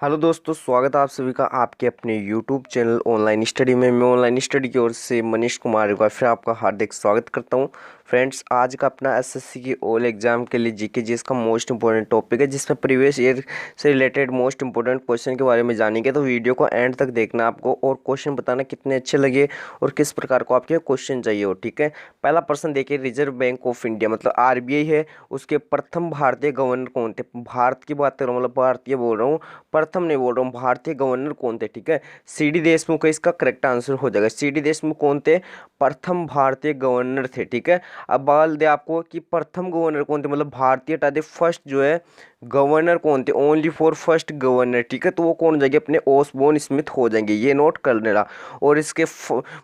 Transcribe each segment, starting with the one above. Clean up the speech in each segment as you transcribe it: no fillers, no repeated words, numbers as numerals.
Hello दोस्तों, स्वागत है आप सभी का आपके अपने यूट्यूब चैनल ऑनलाइन स्टडी में। मैं ऑनलाइन स्टडी की ओर से मनीष कुमार एक बार फिर आपका हार्दिक स्वागत करता हूं। फ्रेंड्स, आज का अपना एसएससी की ऑल एग्जाम के लिए जीके जीएस का मोस्ट इंपॉर्टेंट टॉपिक है, जिसमें प्रीवियस ईयर से रिलेटेड मोस्ट इंपॉर्टेंट क्वेश्चन के बारे में जानेंगे। तो वीडियो को एंड तक देखना आपको, और क्वेश्चन बताना कितने अच्छे लगे और किस प्रकार को आपके क्वेश्चन चाहिए हो। ठीक है, पहला प्रश्न देखिए, रिजर्व बैंक ऑफ इंडिया मतलब आरबीआई है, उसके प्रथम भारतीय गवर्नर कौन थे? भारत की बात कर रहा हूँ, मतलब भारतीय बोल रहा हूँ, प्रथम नहीं बोल रहा हूँ। भारतीय गवर्नर कौन थे? ठीक है, सीडी देशमुख है, इसका करेक्ट आंसर हो जाएगा। सीडी देशमुख कौन थे? प्रथम भारतीय गवर्नर थे। ठीक है, अब बाल दे आपको कि प्रथम गवर्नर कौन थे, मतलब भारतीय हटा दे, फर्स्ट जो है गवर्नर कौन थे, ओनली फॉर फर्स्ट गवर्नर। ठीक है, तो वो कौन हो जाएंगे? अपने ओसबोर्न स्मिथ हो जाएंगे, ये नोट कर लेना। और इसके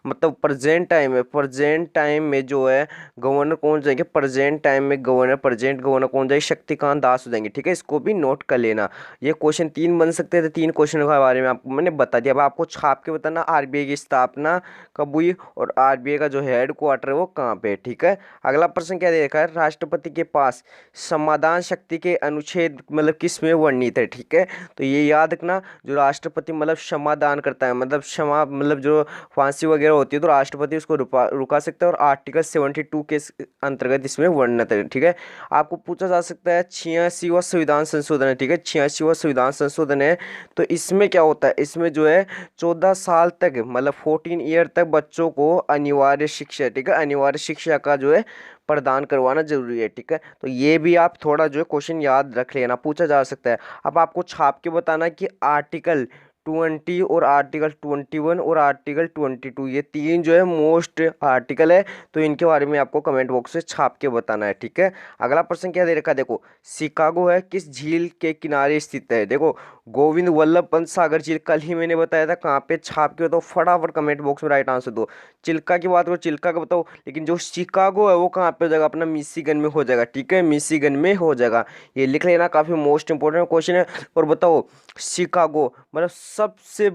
मतलब प्रेजेंट टाइम में जो है गवर्नर कौन हो जाएंगे? प्रेजेंट टाइम में प्रेजेंट गवर्नर कौन हो जाएंगे? शक्तिकांत दास हो जाएंगे। ठीक है, इसको भी नोट कर लेना। ये क्वेश्चन तीन बन सकते थे, तीन क्वेश्चन के बारे में आपको मैंने बता दिया। अब आपको छाप के बताना आरबीआई की स्थापना कब हुई और आरबीआई का जो हेड क्वार्टर है वो कहाँ पे है। ठीक है, अगला प्रश्न क्या दे रखा है? राष्ट्रपति के पास समाधान शक्ति के अनुच्छेद मतलब किस में वर्णित है? ठीक है, तो ये याद रखना, जो राष्ट्रपति मतलब क्षमादान करता है, मतलब क्षमा मतलब जो फांसी वगैरह होती है तो राष्ट्रपति उसको रुका सकता है, और आर्टिकल 72 के अंतर्गत इसमें वर्णित है। ठीक है, आपको पूछा जा सकता है 86वां संविधान संशोधन है। ठीक है, 86वां संविधान संशोधन है, तो इसमें क्या होता है? इसमें जो है 14 साल तक मतलब 14 ईयर तक बच्चों को अनिवार्य शिक्षा, ठीक है, अनिवार्य शिक्षा का जो है प्रदान करवाना जरूरी है। ठीक है, तो ये भी आप थोड़ा जो है क्वेश्चन याद रख लेना, पूछा जा सकता है। अब आपको छाप के बताना कि आर्टिकल 20 और आर्टिकल 21 और आर्टिकल 22, ये तीन जो है मोस्ट आर्टिकल है, तो इनके बारे में आपको कमेंट बॉक्स से छाप के बताना है। ठीक है, अगला प्रश्न क्या दे रखा है? देखो, शिकागो है किस झील के किनारे स्थित है? देखो, गोविंद वल्लभ पंत सागर झील, कल ही मैंने बताया था, कहाँ पे? छाप के बताओ, फटाफट कमेंट बॉक्स में राइट आंसर दो। चिल्का की बात करो, चिल्का का बताओ, लेकिन जो शिकागो है वो कहाँ पे हो जाएगा? अपना मिशिगन में हो जाएगा। ठीक है, मिशिगन में हो जाएगा, ये लिख लेना, काफी मोस्ट इंपोर्टेंट क्वेश्चन है। और बताओ, शिकागो मतलब सबसे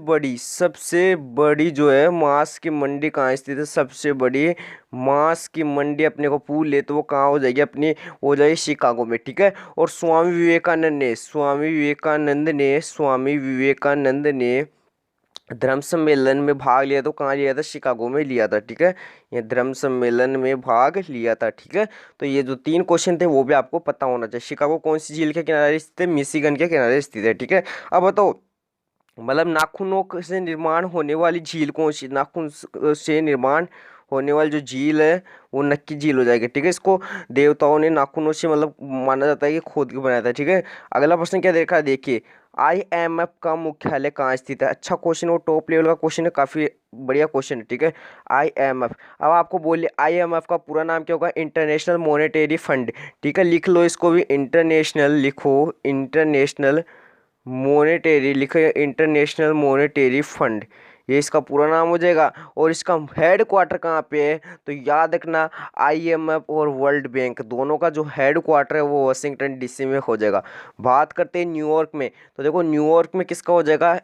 बड़ी जो है मांस की मंडी कहाँ स्थित है? सबसे बड़ी मांस की मंडी अपने को पूछ ले तो वो कहाँ हो जाएगी? अपनी हो जाएगी शिकागो में। ठीक है, और स्वामी विवेकानंद ने धर्म सम्मेलन में भाग लिया तो कहाँ लिया था? शिकागो में लिया था। ठीक है, ये धर्म सम्मेलन में भाग लिया था। ठीक है, तो ये जो तीन क्वेश्चन थे वो भी आपको पता होना चाहिए। शिकागो कौन सी झील के किनारे स्थित है? मिशिगन के किनारे स्थित है। ठीक है, अब बताओ, मतलब नाखूनों से निर्माण होने वाली झील कौन सी? नाखून से निर्माण होने वाली जो झील है वो नक्की झील हो जाएगी। ठीक है, इसको देवताओं ने नाखूनों से मतलब माना जाता है कि खोद के बनाया था। ठीक है, अगला प्रश्न क्या देखा है? देखिए, आईएमएफ का मुख्यालय कहाँ स्थित है? अच्छा क्वेश्चन, वो टॉप लेवल का क्वेश्चन है, काफी बढ़िया क्वेश्चन है। ठीक है, आईएमएफ, अब आपको बोलिए आईएमएफ का पूरा नाम क्या होगा? International monetary fund. ठीक है, लिख लो इसको भी, इंटरनेशनल लिखो, इंटरनेशनल मॉनेटरी लिखो या इंटरनेशनल मॉनेटरी फंड, ये इसका पूरा नाम हो जाएगा। और इसका हेड क्वार्टर कहाँ पे है? तो याद रखना, आईएमएफ और वर्ल्ड बैंक दोनों का जो हेड क्वार्टर है वो वाशिंगटन डीसी में हो जाएगा। बात करते हैं न्यूयॉर्क में, तो देखो न्यूयॉर्क में किसका हो जाएगा?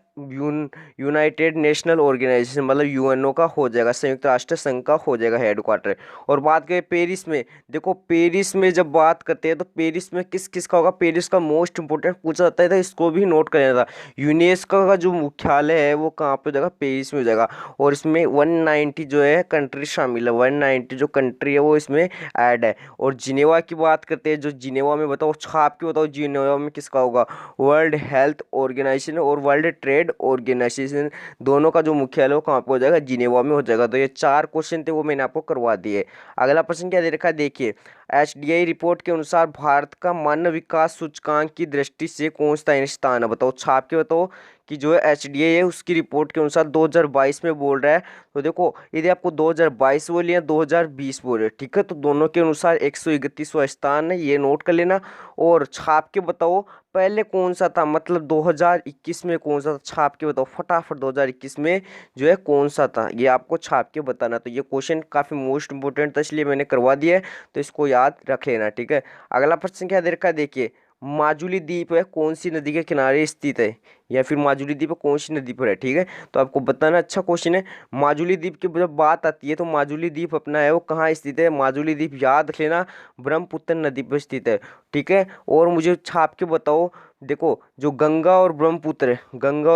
यूनाइटेड नेशनल ऑर्गेनाइजेशन मतलब यूएनओ का हो जाएगा, संयुक्त राष्ट्र संघ का हो जाएगा हेड क्वार्टर। और बात करें पेरिस में, देखो पेरिस में जब बात करते हैं तो पेरिस में किस किस का होगा? पेरिस का मोस्ट इंपोर्टेंट पूछा जाता है, तो इसको भी नोट कर लेना था। यूनेस्को का जो मुख्यालय है वो कहाँ पे हो जाएगा? पेरिस में हो जाएगा। और इसमें 190 जो है कंट्री शामिल है, 190 जो कंट्री है वो इसमें ऐड है। और जिनेवा की बात करते हैं, जो जिनेवा में बताओ, छाप के बताओ, जिनेवा में किसका होगा? वर्ल्ड हेल्थ ऑर्गेनाइजेशन और वर्ल्ड ट्रेड ऑर्गेनाइजेशन दोनों का जो मुख्यालय हो कहाँ पे हो जाएगा? जिनेवा में हो जाएगा। तो ये चार क्वेश्चन थे वो मैंने आपको करवा दिए। अगला प्रश्न क्या दे रखा है? देखिए, एचडीआई रिपोर्ट के अनुसार भारत का मानव विकास सूचकांक की दृष्टि से कौन सा स्थान है? बताओ, छाप के बताओ कि जो है एचडीआई है उसकी रिपोर्ट के अनुसार 2022 में बोल रहा है। तो देखो, यदि आपको 2022 बोले या 2020 बोले, ठीक है, तो दोनों के अनुसार 131वां स्थान है, ये नोट कर लेना। और छाप के बताओ पहले कौन सा था, मतलब 2021 में कौन सा था? छाप के बताओ फटाफट, 2021 में जो है कौन सा था, ये आपको छाप के बताना। तो ये क्वेश्चन काफी मोस्ट इंपोर्टेंट था, इसलिए मैंने करवा दिया है, तो इसको याद रख लेना। ठीक है, अगला प्रश्न क्या दे रखा है? देखिए, माजुली द्वीप है कौन सी नदी के किनारे स्थित है, या फिर माजुली द्वीप कौन सी नदी पर है? ठीक है, तो आपको बताना। अच्छा क्वेश्चन है। माजुली द्वीप की जब बात आती है तो माजुली द्वीप अपना है वो कहाँ स्थित है? माजुली द्वीप याद रख लेना, ब्रह्मपुत्र नदी पर स्थित है। ठीक है, और मुझे छाप के बताओ देखो जो गंगा और ब्रह्मपुत्र है, गंगा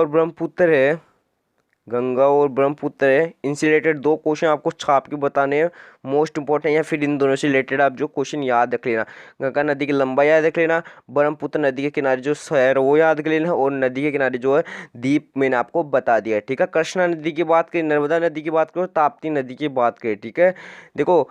और ब्रह्मपुत्र है, इनसे रिलेटेड दो क्वेश्चन आपको छाप के बताने हैं, मोस्ट इंपॉर्टेंट, या फिर इन दोनों से रिलेटेड आप जो क्वेश्चन याद रख लेना। गंगा नदी की लंबाई याद रख लेना, ब्रह्मपुत्र नदी के किनारे जो शहर है वो याद रख लेना, और नदी के किनारे जो है द्वीप मैंने आपको बता दिया है, ठीक है। कृष्णा नदी की बात करें, नर्मदा नदी की बात करो, ताप्ती नदी की बात करें, ठीक है। देखो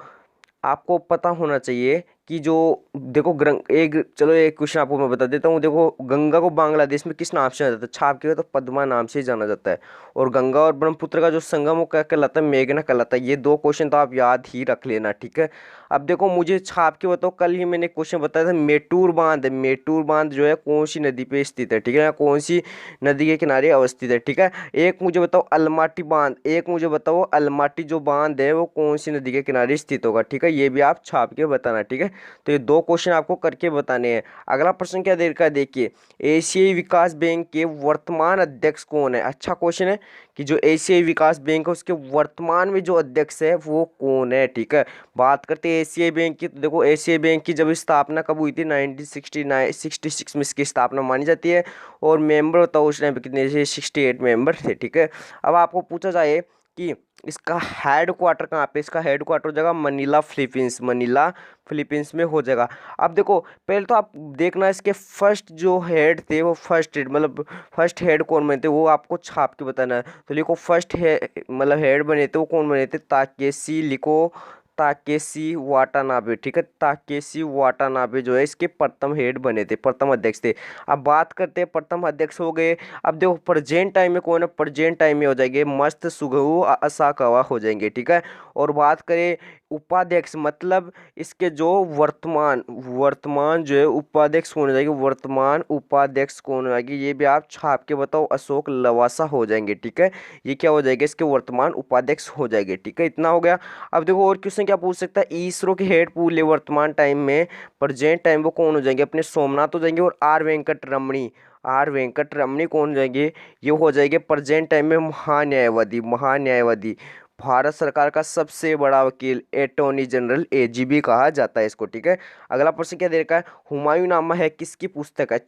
आपको पता होना चाहिए कि जो, देखो एक, चलो एक क्वेश्चन आपको मैं बता देता हूँ। देखो गंगा को बांग्लादेश में किस नाम से जाना जाता है, छाप के तो पद्मा नाम से ही जाना जाता है। और गंगा और ब्रह्मपुत्र का जो संगम वो क्या कहलाता है, मेघना कहलाता है। ये दो क्वेश्चन तो आप याद ही रख लेना, ठीक है। अब देखो मुझे छाप के बताओ, कल ही मैंने क्वेश्चन बताया था, मेटूर बांध, मेटूर बांध जो है कौन सी नदी पे स्थित है, ठीक है, कौन सी नदी के किनारे अवस्थित है, ठीक है। एक मुझे बताओ अलमाटी बांध, एक मुझे बताओ अलमाटी जो बांध है वो कौन सी नदी के किनारे स्थित होगा, ठीक है। ये भी आप छाप के बताना, ठीक है। तो ये दो क्वेश्चन आपको करके बताने हैं। अगला प्रश्न क्या दे रखा है, देखिए, एशियाई विकास बैंक के वर्तमान अध्यक्ष कौन है। अच्छा क्वेश्चन है कि जो एशियाई विकास बैंक है उसके वर्तमान में जो अध्यक्ष है वो कौन है, ठीक है। बात करते हैं एशियाई बैंक की, तो देखो एशियाई बैंक की जब स्थापना कब हुई थी, 1966 में इसकी स्थापना मानी जाती है। और मेंबर बताओ उस टाइम पे कितने थे, 68 मेंबर थे, ठीक है। अब आपको पूछा जाए कि इसका हेड क्वार्टर कहाँ पे, इसका हेड क्वार्टर हो जाएगा मनीला फिलीपींस, मनीला फिलीपींस में हो जाएगा। अब देखो पहले तो आप देखना इसके फर्स्ट जो हेड थे वो फर्स्ट हेड, मतलब फर्स्ट हेड कौन बने थे वो आपको छाप के बताना है। तो लिखो फर्स्ट है, मतलब हेड बने थे वो कौन बने थे, ताकेशी, लिखो ताकेशी वाटानाबे, ठीक है। ताकेशी वाटानाबे जो है इसके प्रथम हेड बने थे, प्रथम अध्यक्ष थे। अब बात करते हैं, प्रथम अध्यक्ष हो गए। अब देखो प्रेजेंट टाइम में कौन है, प्रेजेंट टाइम में हो जाएंगे मस्त सुगहू असाकावा हो जाएंगे, ठीक है। और बात करें उपाध्यक्ष, मतलब इसके जो वर्तमान वर्तमान जो है उपाध्यक्ष कौन हो जाएगी, वर्तमान उपाध्यक्ष कौन हो जाएगी, ये भी आप छाप के बताओ, अशोक लवासा हो जाएंगे, ठीक है। ये क्या हो जाएगा, इसके वर्तमान उपाध्यक्ष हो जाएंगे, ठीक है। इतना हो गया। अब देखो और क्वेश्चन क्या पूछ सकता है, इसरो के हेड पूछ ले वर्तमान टाइम में, प्रेजेंट टाइम वो कौन हो जाएंगे, अपने सोमनाथ हो जाएंगे। और are Venkat Ramani, are Venkat रमणी कौन हो जाएंगे, ये हो जाएंगे प्रेजेंट टाइम में महान्यायवादी, महान्यायवादी, भारत सरकार का सबसे बड़ा वकील, अटॉर्नी जनरल, एजीबी कहा जाता है इसको, ठीक है। अगला प्रश्न क्या दे रखा है, हुमायूंनामा है किसकी पुस्तक है,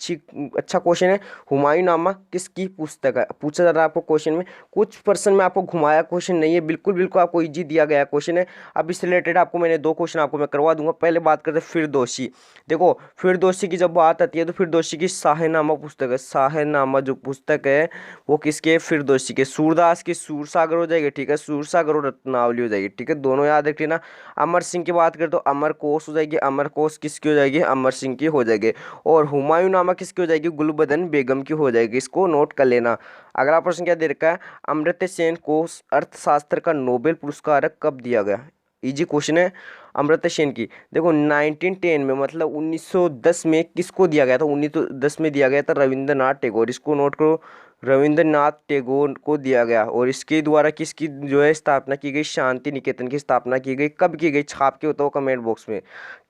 अच्छा क्वेश्चन है। हुमायूंनामा किसकी पुस्तक है पूछा जा रहा है आपको क्वेश्चन में। कुछ पर्सन में आपको घुमाया क्वेश्चन नहीं है, बिल्कुल बिल्कुल आपको इजी दिया गया क्वेश्चन है। अब इससे रिलेटेड आपको मैंने दो क्वेश्चन आपको मैं करवा दूंगा। पहले बात करते हैं फिरदौसी। देखो फिरदौसी की जब बात आती है तो फिरदौसी की शाहनामा पुस्तक है, शाहनामा जो पुस्तक है वो किसके है? फिरदौसी के। सूरदास की सूरसागर हो जाएगी, ठीक है, सूरसागर और रत्नावली हो जाएगी, ठीक है, दोनों याद रख लेना। अमर सिंह की बात करें तो अमर कोश हो जाएगी, अमर कोश किसकी हो जाएगी? अमर सिंह की हो जाएगी। और हुमायूं नामा किसकी हो जाएगी? गुलबदन बेगम की हो जाएगी, इसको नोट कर लेना। अगला प्रश्न क्या दे रखा है, अमर्त्य सेन को अर्थशास्त्र का नोबेल पुरस्कार कब दिया गया? इजी क्वेश्चन है। अमर्त्य सेन की देखो 1910 में, मतलब 1910 में किसको दिया गया था? 1910 में दिया गया था रविंद्रनाथ टैगोर, इसको नोट करो, रविंद्रनाथ टैगोर को दिया गया। और इसके द्वारा किसकी जो है स्थापना की गई? शांति निकेतन की स्थापना की गई। कब की गई? छाप के बताओ कमेंट बॉक्स में,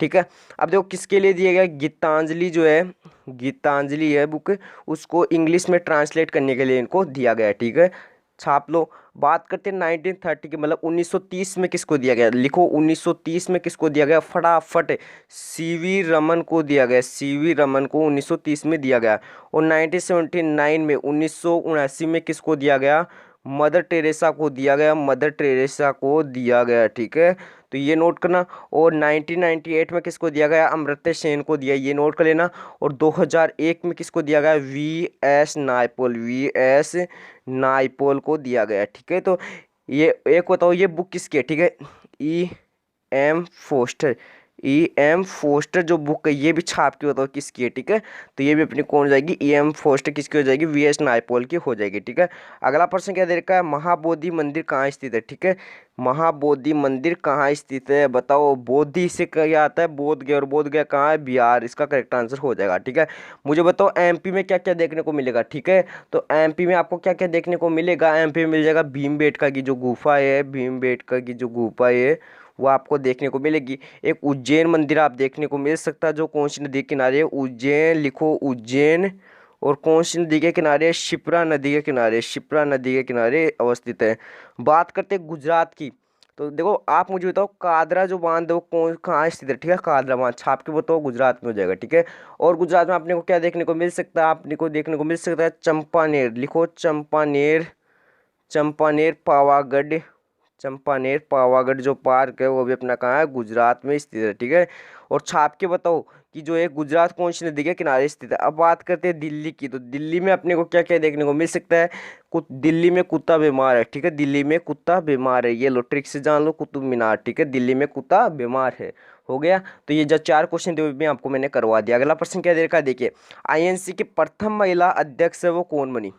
ठीक है। अब देखो किसके लिए दिया गया? गीतांजलि जो है, गीतांजलि है बुक, उसको इंग्लिश में ट्रांसलेट करने के लिए इनको दिया गया है, ठीक है, छाप लो। बात करते हैं 1930 की, मतलब 1930 में किसको दिया गया? लिखो 1930 में किसको दिया गया? फटाफट, सीवी रमन को दिया गया, सीवी रमन को 1930 में दिया गया। और 1979 में, 1979 में किसको दिया गया? मदर टेरेसा को दिया गया, मदर टेरेसा को दिया गया, ठीक है, तो ये नोट करना। और 1998 में किसको दिया गया? अमर्त्य सेन को दिया, ये नोट कर लेना। और 2001 में किसको दिया गया? V S Naipaul, V S Naipaul को दिया गया, ठीक है। तो ये एक बताओ ये बुक किसकी है? ठीक है, E M Forster, E M Forster जो बुक है ये भी छाप के बताओ किसकी है, ठीक है। तो ये भी अपनी कौन हो जाएगी? ई एम फोस्टर किसकी हो जाएगी? वी एस नायपॉल की हो जाएगी, ठीक है। अगला प्रश्न क्या दे रखा है, महाबोधि मंदिर कहाँ स्थित है? ठीक है, महाबोधि मंदिर कहाँ स्थित है बताओ। बोधि से क्या आता है? बोध गया, और बोध गया कहाँ है? बिहार, इसका करेक्ट आंसर हो जाएगा, ठीक है। मुझे बताओ एमपी में क्या क्या देखने को मिलेगा, ठीक है। तो एमपी में आपको क्या क्या देखने को मिलेगा? एमपी में मिल जाएगा भीमबेटका की जो गुफा है, भीमबेटका की जो गुफा है वो आपको देखने को मिलेगी। एक उज्जैन मंदिर आप देखने को मिल सकता है, जो कौन सी नदी के किनारे है? उज्जैन, लिखो उज्जैन। और कौन सी नदी के किनारे? शिप्रा नदी के किनारे, शिप्रा नदी के किनारे अवस्थित है। बात करते हैं गुजरात की, तो देखो आप मुझे बताओ कादरा जो बांध है वो कौन कहाँ स्थित है, ठीक है। कादरा बांध छाप के बताओ, गुजरात में हो जाएगा, ठीक है। और गुजरात में आपने को क्या देखने को मिल सकता है, आपने को देखने को मिल सकता है चंपानेर, लिखो चंपानेर, चंपानेर पावागढ़, चंपानेर पावागढ़ जो पार्क है वो भी अपना कहाँ है, गुजरात में स्थित है, ठीक है। और छाप के बताओ कि जो है गुजरात कौन सी नदी के किनारे स्थित है। अब बात करते हैं दिल्ली की, तो दिल्ली में अपने को क्या क्या देखने को मिल सकता है। दिल्ली में कुत्ता बीमार है, ठीक है। दिल्ली में कुत्ता बीमार है, ये लो ट्रिक से जान लो, कुतुब मीनार, ठीक है। दिल्ली में कुत्ता बीमार है, हो गया। तो ये जो 4 क्वेश्चन थे भी आपको मैंने करवा दिया। अगला प्रश्न क्या दे रखा है देखिए, आईएनसी की प्रथम महिला अध्यक्ष है वो कौन बनी।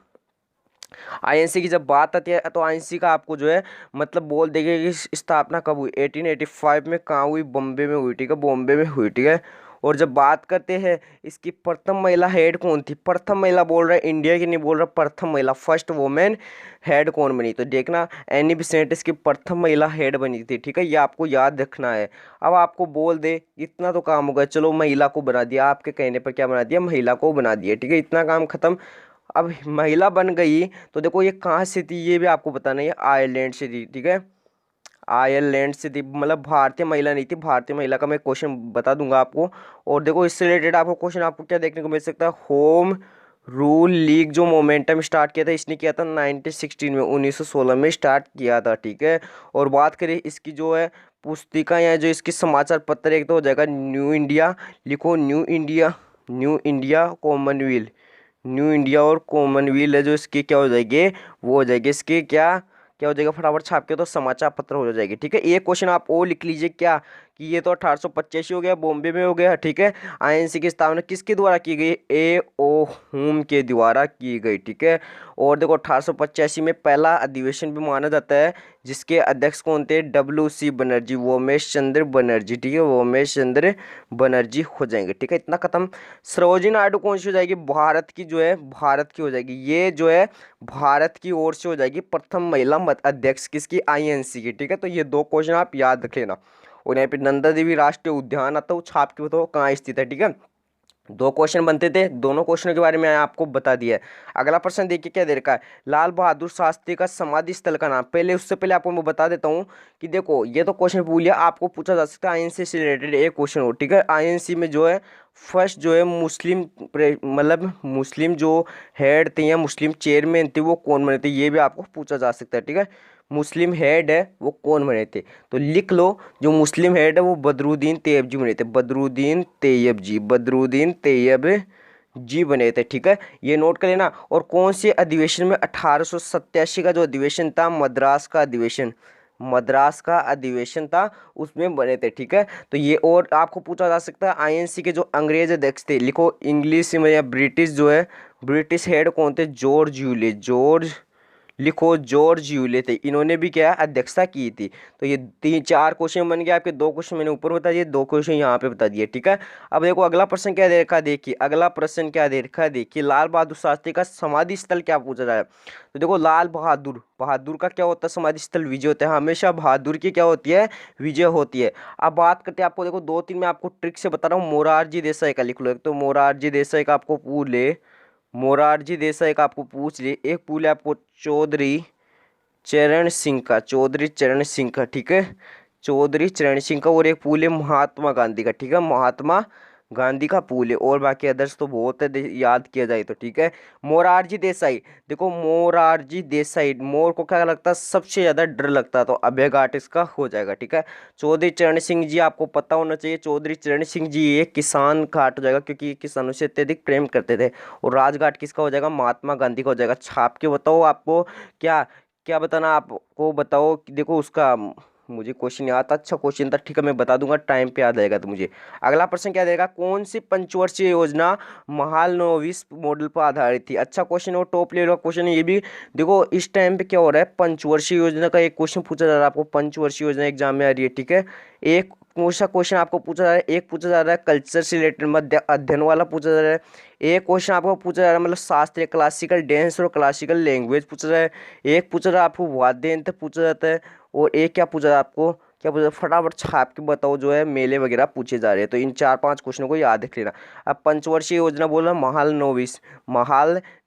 आईएनसी की जब बात आती है तो आईएनसी का आपको जो है मतलब बोल देंगे कि स्थापना कब हुई, 1885 में कहाँ हुई, बॉम्बे में हुई, ठीक है, बॉम्बे में हुई, ठीक है। और जब बात करते हैं इसकी प्रथम महिला हेड कौन थी, प्रथम महिला बोल रहा है इंडिया की नहीं बोल रहा, प्रथम महिला फर्स्ट वुमेन हेड कौन बनी, तो देखना एनी बेसेंट इसकी प्रथम महिला हेड बनी थी, ठीक है। ये आपको याद रखना है। अब आपको बोल दे इतना तो काम हो गया, चलो महिला को बना दिया, आपके कहने पर क्या बना दिया, महिला को बना दिया, ठीक है, इतना काम खत्म। अब महिला बन गई तो देखो ये कहाँ से थी ये भी आपको बताना है, आयरलैंड से थी, ठीक है। आयरलैंड से थी, मतलब भारतीय महिला नहीं थी, भारतीय महिला का मैं क्वेश्चन बता दूंगा आपको। और देखो इससे रिलेटेड आपको क्वेश्चन आपको क्या देखने को मिल सकता है, होम रूल लीग जो मोमेंटम स्टार्ट किया था इसने किया था 1916 में, 1916 में स्टार्ट किया था, ठीक है। और बात करें इसकी जो है पुस्तिका या जो इसकी समाचार पत्र, एक तो हो जाएगा न्यू इंडिया, लिखो new India, new India Commonwealth, new India और कॉमनवेल्थ है जो इसकी क्या हो जाएगी, वो हो जाएगी इसकी क्या क्या हो जाएगा, फटाफट छाप के तो समाचार पत्र हो जाएगी, ठीक है। एक क्वेश्चन आप और लिख लीजिए क्या कि ये तो 1885 हो गया, बॉम्बे में हो गया, ठीक है। आईएनसी की स्थापना किसके द्वारा की गई, ए ओ होम के द्वारा की गई, ठीक है। और देखो 1885 में पहला अधिवेशन भी माना जाता है जिसके अध्यक्ष कौन थे, WC बनर्जी, वोमेश चंद्र बनर्जी, ठीक है, वोमेश चंद्र बनर्जी हो जाएंगे, ठीक है, इतना खत्म। सरोजिनी नायडू कौन सी हो जाएगी, भारत की जो है, भारत की हो जाएगी, ये जो है भारत की ओर से हो जाएगी प्रथम महिला मत अध्यक्ष किसकी, आईएनसी की, ठीक है। तो ये 2 क्वेश्चन आप याद रख लेना। और यहाँ पे नंदा देवी राष्ट्रीय उद्यान आता है, वो छाप के बताओ कहाँ स्थित है, ठीक है। 2 क्वेश्चन बनते थे, दोनों क्वेश्चनों के बारे में आपको बता दिया है। अगला प्रश्न देखिए क्या दे रखा है, लाल बहादुर शास्त्री का समाधि स्थल का नाम, पहले उससे पहले आपको मैं बता देता हूँ कि देखो ये तो क्वेश्चन पूछ लिया, आपको पूछा जा सकता है आईएनसी से रिलेटेड एक क्वेश्चन हो, ठीक है। आईएनसी में जो है फर्स्ट जो है मुस्लिम मतलब मुस्लिम जो हेड थे या मुस्लिम चेयरमैन थे वो कौन बने थे, ये भी आपको पूछा जा सकता है, ठीक है। मुस्लिम हेड है वो कौन बने थे, तो लिख लो जो मुस्लिम हेड है वो बदरुद्दीन तैयब जी बने थे, बदरुद्दीन तैयब जी, बदरुद्दीन तैयब जी बने थे, ठीक है, ये नोट कर लेना। और कौन से अधिवेशन में 1887 का जो अधिवेशन था, मद्रास का अधिवेशन, मद्रास का अधिवेशन था उसमें बने थे, ठीक है। तो ये और आपको पूछा जा सकता है आईएनसी के जो अंग्रेज अध्यक्ष थे, लिखो इंग्लिश में या ब्रिटिश जो है, ब्रिटिश हेड कौन थे, जॉर्ज यूले, जॉर्ज, लिखो जॉर्ज यूले थे, इन्होंने भी क्या अध्यक्षता की थी। तो ये 3-4 क्वेश्चन बन गए आपके, 2 क्वेश्चन मैंने ऊपर बता दिए, 2 क्वेश्चन यहाँ पे बता दिए, ठीक है। अब देखो अगला प्रश्न क्या दे रखा है, देखिए अगला प्रश्न क्या दे रखा है, देखिए लाल बहादुर शास्त्री का समाधि स्थल क्या पूछा जाए। तो देखो लाल बहादुर, बहादुर का क्या होता है, समाधि स्थल विजय होता है, हमेशा बहादुर की क्या होती है, विजय होती है। अब बात करते हैं आपको, देखो 2-3 मैं आपको ट्रिक से बता रहा हूँ, मोरारजी देसाई का लिख लो, एक तो मोरारजी देसाई का आपको पूछ ले, मोरारजी देसाई का आपको पूछ ले, एक पूछ ले आपको चौधरी चरण सिंह का, चौधरी चरण सिंह का, ठीक है, चौधरी चरण सिंह का। और एक पूल है महात्मा गांधी का, ठीक है, महात्मा गांधी का पूल है। और बाकी अदर्स तो बहुत है, याद किया जाए तो, ठीक है। मोरारजी देसाई, देखो मोरारजी देसाई, मोर को क्या लगता है सबसे ज्यादा डर लगता है, तो अभय घाट इसका हो जाएगा, ठीक है। चौधरी चरण सिंह जी आपको पता होना चाहिए, चौधरी चरण सिंह जी ये किसान घाट हो जाएगा क्योंकि ये किसानों से अत्यधिक प्रेम करते थे। और राजघाट किसका हो जाएगा, महात्मा गांधी का हो जाएगा। छाप के बताओ आपको क्या क्या बताना, आपको बताओ कि देखो उसका मुझे क्वेश्चन याद था, अच्छा क्वेश्चन था, ठीक है मैं बता दूंगा टाइम पे याद आएगा तो मुझे। अगला प्रश्न क्या देगा, कौन सी पंचवर्षीय योजना महालनोबिस मॉडल पर आधारित थी, अच्छा क्वेश्चन और टॉप लेवल का क्वेश्चन है ये भी। देखो इस टाइम पे क्या हो रहा है, पंचवर्षीय योजना का एक क्वेश्चन पूछा जा रहा है आपको, पंचवर्षीय योजना एग्जाम में आ रही है, ठीक है। एक कौन क्वेश्चन आपको पूछा जा रहा है, एक पूछा जा रहा है कल्चर से रिलेटेड मध्य अध्ययन वाला पूछा जा रहा है, एक क्वेश्चन आपको पूछा जा रहा है मतलब शास्त्रीय क्लासिकल डांस और क्लासिकल लैंग्वेज पूछा जा रहा है, एक पूछा जा रहा है आपको वाद्य यंत्र पूछा जाता है, और एक क्या पूछा जा रहा है आपको क्या पूछा, फटाफट छाप के बताओ जो है मेले वगैरह पूछे जा रहे हैं। तो इन 4-5 क्वेश्चनों को याद रख लेना। अब पंचवर्षीय योजना बोला, महाल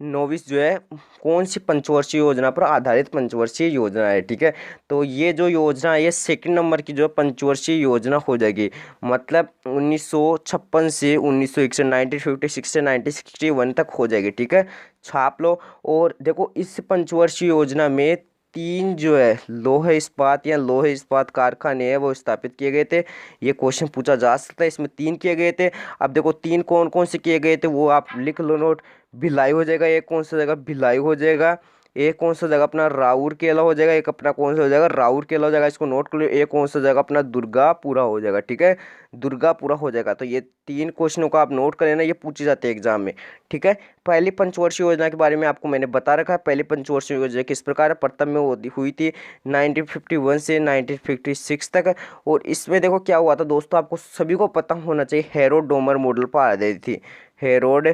नोविस जो है कौन सी पंचवर्षीय योजना पर आधारित पंचवर्षीय योजना है, ठीक है। तो ये जो योजना है ये सेकंड नंबर की जो है पंचवर्षीय योजना हो जाएगी, मतलब 1956 से 1961, 1956 से 1961 तक हो जाएगी, ठीक है। छाप लो। और देखो इस पंचवर्षीय योजना में 3 जो है लोहे इस्पात कारखाने हैं वो स्थापित किए गए थे। ये क्वेश्चन पूछा जा सकता है, इसमें 3 किए गए थे। अब देखो 3 कौन कौन से किए गए थे वो आप लिख लो नोट। भिलाई हो जाएगा, एक कौन सा जगह भिलाई हो जाएगा, एक कौन सा जगह अपना राउरकेला हो जाएगा, एक अपना कौन सा हो जाएगा राउरकेला हो जाएगा, इसको नोट कर लो। एक कौन सा जगह अपना दुर्गापुरा हो जाएगा, ठीक है, दुर्गापुरा हो जाएगा। तो ये 3 क्वेश्चनों को आप नोट कर लेना, ये पूछे जाते हैं एग्जाम में, ठीक है। पहली पंचवर्षीय योजना के बारे में आपको मैंने बता रखा है। पहली पंचवर्षीय योजना किस प्रकार है, प्रथम में हुई थी 1951 से 1956 तक। और इसमें देखो क्या हुआ था दोस्तों, आपको सभी को पता होना चाहिए, हेरोड डोमर मॉडल पर आधारित थी। हेरोड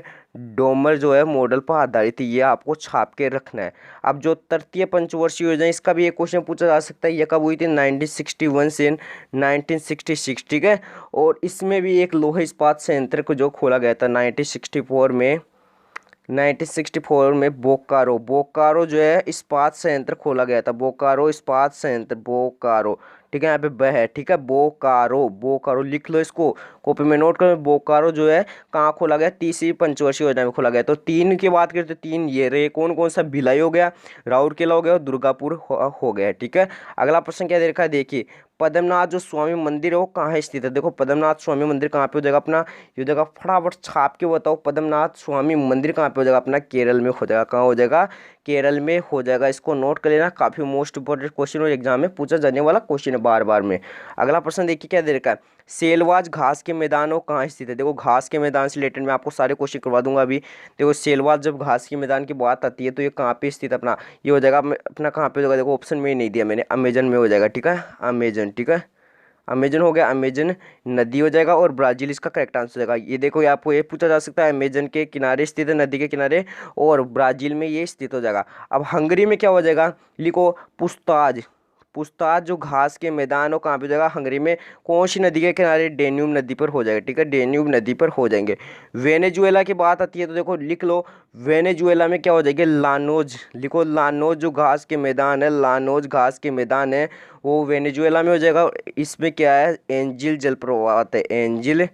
डोमर जो है मॉडल पर आधारित थी, ये आपको छाप के रखना है। अब जो तृतीय पंचवर्षीय योजना, इसका भी एक क्वेश्चन पूछा जा सकता है, ये कब हुई थी, 1961 से 1966, ठीक है। और इसमें भी एक लोहे इस्पात संयंत्र को जो खोला गया था 1964 में बोकारो जो है इस्पात संयंत्र खोला गया था, बोकारो इस्पात संयंत्र, बोकारो, ठीक है। यहाँ पे ब है, ठीक है, बोकारो लिख लो, इसको कॉपी में नोट करो। बोकारो जो है कहाँ खोला गया, तीसरी पंचवर्षीय योजना में खोला गया। तो 3 की बात करते, 3 ये रहे, कौन कौन सा, भिलाई हो गया, राउरकेला हो गया और दुर्गापुर हो गया, ठीक है। अगला प्रश्न क्या दे रखा है, देखिए पद्मनाथ जो स्वामी मंदिर है वो कहाँ स्थित है। देखो पद्मनाथ स्वामी मंदिर कहाँ पे हो जाएगा अपना, ये जगह फटाफट छाप के बताओ, पद्मनाथ स्वामी मंदिर कहाँ पे हो जाएगा अपना, केरल में हो जाएगा। कहाँ हो जाएगा, केरल में हो जाएगा। इसको नोट कर लेना, काफी मोस्ट इंपोर्टेंट क्वेश्चन और एग्जाम में पूछा जाने वाला क्वेश्चन है बार बार में। अगला प्रश्न देखिए क्या दे रखा है, सेलवाज घास के मैदान वो कहाँ स्थित है। देखो घास के मैदान से रिलेटेड मैं आपको सारे क्वेश्चन करवा दूंगा अभी। देखो सेलवाज जब घास के मैदान की बात आती है तो ये कहाँ पे स्थित है अपना, ये हो जाएगा अपना कहाँ पे हो जाएगा, देखो ऑप्शन में ही नहीं दिया मैंने, अमेजन में हो जाएगा, ठीक है, अमेजन, ठीक है, अमेजन हो गया, अमेजन नदी हो जाएगा। और ब्राजील इसका करेक्ट आंसर हो जाएगा। ये देखो ये आपको ये पूछा जा सकता है, अमेजन के किनारे स्थित है, नदी के किनारे, और ब्राजील में ये स्थित हो जाएगा। अब हंगरी में क्या हो जाएगा, लिखो पुस्ताज जो घास के मैदान हो कहाँ पे हो जाएगा, हंगरी में। कौन सी नदी के किनारे, डेन्यूब नदी पर हो जाएगा, ठीक है, डेन्यूब नदी पर हो जाएंगे। वेनेजुएला की बात आती है तो देखो लिख लो, वेनेजुएला में क्या हो जाएगी, लानोज, लिखो लानोज जो घास के मैदान है, लानोज घास के मैदान है वो वेनेजुएला में हो जाएगा। इसमें क्या है, एंजिल जलप्रपात है, एंजिल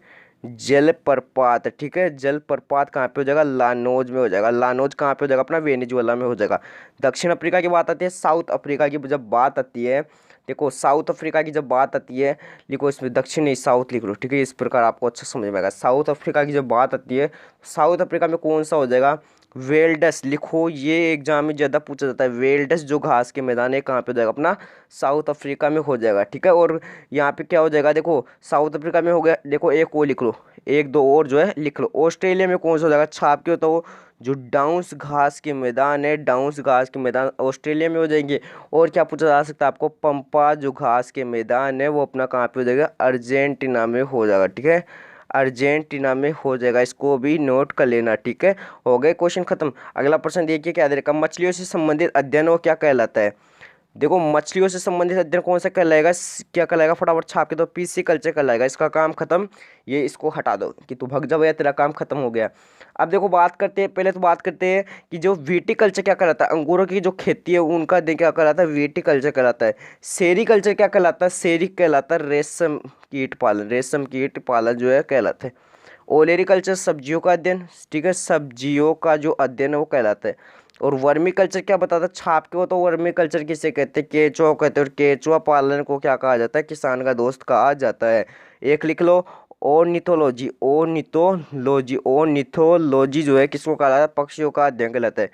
जलप्रपात, ठीक है, जलप्रपात कहाँ पे हो जाएगा, लानोज में हो जाएगा। लानोज कहाँ पे हो जाएगा अपना, वेनेजुएला में हो जाएगा। दक्षिण अफ्रीका की बात आती है, साउथ अफ्रीका की जब बात आती है, देखो साउथ अफ्रीका की जब बात आती है, लिखो इसमें दक्षिण नहीं साउथ लिख लो, ठीक है, इस प्रकार आपको अच्छा समझ में आएगा। साउथ अफ्रीका की जब बात आती है, साउथ अफ्रीका में कौन सा हो जाएगा, वेल्डस, लिखो ये एग्जाम में ज़्यादा पूछा जाता है। वेल्डस जो घास के मैदान है कहाँ पे हो जाएगा अपना, साउथ अफ्रीका में हो जाएगा, ठीक है। और यहाँ पे क्या हो जाएगा, देखो साउथ अफ्रीका में हो गया, देखो एक और लिख लो, एक दो और जो है लिख लो। ऑस्ट्रेलिया में कौन सा हो जाएगा, छाप के तो जो डाउन्स घास के मैदान है, डाउन्स घास के मैदान ऑस्ट्रेलिया में हो जाएंगे। और क्या पूछा जा सकता है आपको, पंपा जो घास के मैदान है वो अपना कहाँ पे हो जाएगा, अर्जेंटीना में हो जाएगा, ठीक है, अर्जेंटीना में हो जाएगा। इसको भी नोट कर लेना, ठीक है। हो गए क्वेश्चन खत्म। अगला प्रश्न देखिए क्या दे रखा, मछलियों से संबंधित अध्ययन वो क्या कहलाता है। देखो मछलियों से संबंधित अध्ययन कौन सा कहलाएगा, क्या कहलाएगा, फटाफट छाप के तो पीसी कल्चर कहलाएगा। इसका काम खत्म, ये इसको हटा दो कि तू भग जा भैया, तेरा काम खत्म हो गया। अब देखो बात करते हैं, पहले तो बात करते हैं कि जो वीटी कल्चर क्या कहलाता है, अंगूरों की जो खेती है उनका अध्ययन क्या कहलाता है, वीटी कल्चर कहलाता है। सेरी कल्चर क्या कहलाता है, सेरी कहलाता है रेशम कीट पालन, रेशम कीट पालन जो है कहलाता है। ओलेरी कल्चर सब्जियों का अध्ययन, ठीक है, सब्जियों का जो अध्ययन है वो कहलाता है। और वर्मी कल्चर क्या बताता है, छाप के हो तो वर्मी कल्चर किसे कहते हैं, केचुआ कहते हैं। और केचुआ पालन को क्या कहा जाता है, किसान का दोस्त कहा जाता है। एक लिख लो, ओर्निथोलॉजी, ओर्निथोलॉजी जो है किसको कहा जाता है, पक्षियों का अध्ययन कहलाता है।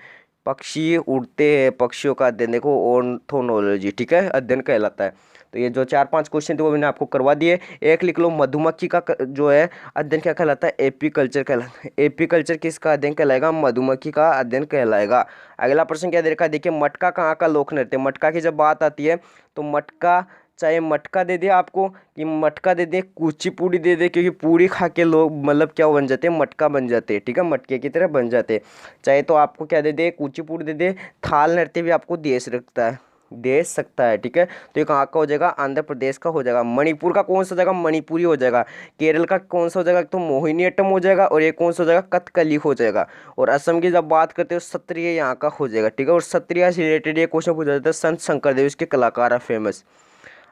पक्षी उड़ते हैं, पक्षियों का अध्ययन, देखो ओर्थोनोलॉजी, ठीक है, अध्ययन कहलाता है। तो ये जो 4-5 क्वेश्चन थे वो मैंने आपको करवा दिए। एक लिख लो, मधुमक्खी का जो है अध्ययन क्या कहलाता है, एपी कल्चर कहलाता है। एपी कल्चर किसका अध्ययन कहलाएगा, मधुमक्खी का अध्ययन कहलाएगा। अगला प्रश्न क्या दे रखा है, देखिए मटका कहाँ का लोक नृत्य। मटका की जब बात आती है तो मटका, चाहे मटका दे दे आपको कि मटका दे दे, कुचिपुड़ी दे दे, क्योंकि पूरी खा के लोग मतलब क्या बन जाते हैं, मटका बन जाते हैं, ठीक है, मटके की तरह बन जाते हैं। चाहे तो आपको क्या दे दे, कुचिपुड़ी दे दे, थाल नृत्य भी आपको दे सकता है, दे सकता है। ठीक है, तो ये कहाँ का हो जाएगा, आंध्र प्रदेश का हो जाएगा। मणिपुर का कौन सा हो जाएगा, मणिपुरी हो जाएगा। केरल का कौन सा हो जाएगा, तो मोहिनीअट्टम हो जाएगा, और ये कौन सा हो जाएगा, कथकली हो जाएगा। और असम की जब बात करते हो सत्रिय यहाँ का हो जाएगा। ठीक है, और सत्रिय से रिलेटेड ये क्वेश्चन पूछा जाता है, संत शंकरदेव इसके कलाकार है फेमस।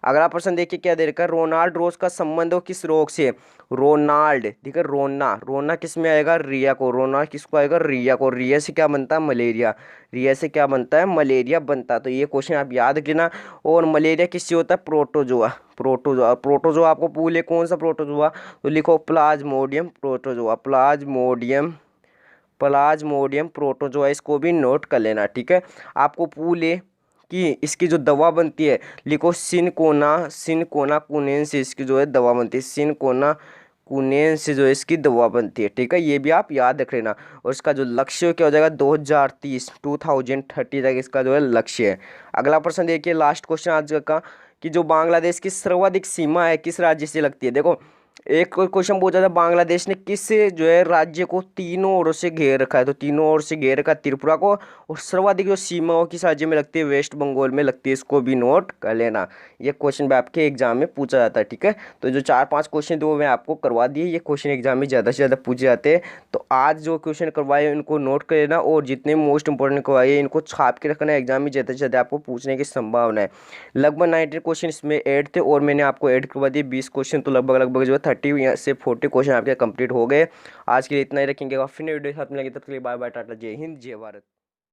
अगला प्रश्न देखिए क्या दे रखा है, रोनाल्ड रोज का संबंध हो किस रोग से। रोनाल्ड, ठीक है, रोना, रोना किस में आएगा, रिया को। रोना किसको आएगा, रिया को। रिया से क्या बनता है, मलेरिया। रिया से क्या बनता है, मलेरिया बनता है। तो ये क्वेश्चन आप याद रखना। और मलेरिया किससे होता है, प्रोटोजोआ। प्रोटोजोआ, प्रोटोजोआ आपको पूछे कौन सा प्रोटोजोआ, तो लिखो Plasmodium protozoa. Plasmodium, Plasmodium protozoa, इसको भी नोट कर लेना। ठीक है, आपको पूछे कि इसकी जो दवा बनती है, लिखो सिनकोना, सिनकोना कुनेन से इसकी जो है दवा बनती है। सिनकोना कुनेन से जो है इसकी दवा बनती है। ठीक है, ये भी आप याद रख लेना। और इसका जो लक्ष्य क्या हो जाएगा, 2030 तक इसका जो है लक्ष्य है। अगला प्रश्न देखिए, लास्ट क्वेश्चन आज का, कि जो बांग्लादेश की सर्वाधिक सीमा है किस राज्य से लगती है। देखो एक क्वेश्चन पूछा था, बांग्लादेश ने किस जो है राज्य को तीनों ओर से घेर रखा है, तो तीनों ओर से घेर रखा है त्रिपुरा को। और सर्वाधिक जो सीमा हो किस राज्य में लगती है, वेस्ट बंगाल में लगती है। इसको भी नोट कर लेना, ये क्वेश्चन भी आपके एग्जाम में पूछा जाता है। ठीक है, तो जो 4-5 क्वेश्चन दो मैं आपको करवा दिए, ये क्वेश्चन एग्जाम में ज़्यादा से ज़्यादा पूछे जाते हैं। तो आज जो क्वेश्चन करवाए इनको नोट कर लेना, और जितने मोस्ट इंपॉर्टेंट करवाए इनको छाप के रखना, एग्जाम में ज़्यादा से ज़्यादा आपको पूछने की संभावना है। लगभग 90 क्वेश्चन इसमें ऐड थे, और मैंने आपको ऐड करवा दिए 20 क्वेश्चन, तो लगभग जो है 30 से 40 क्वेश्चन आपके कंप्लीट हो गए। आज के लिए इतना ही रखेंगे, फिर वीडियो के साथ मिलेंगे, तब तक के लिए बाय बाय, टाटा, जय हिंद, जय भारत।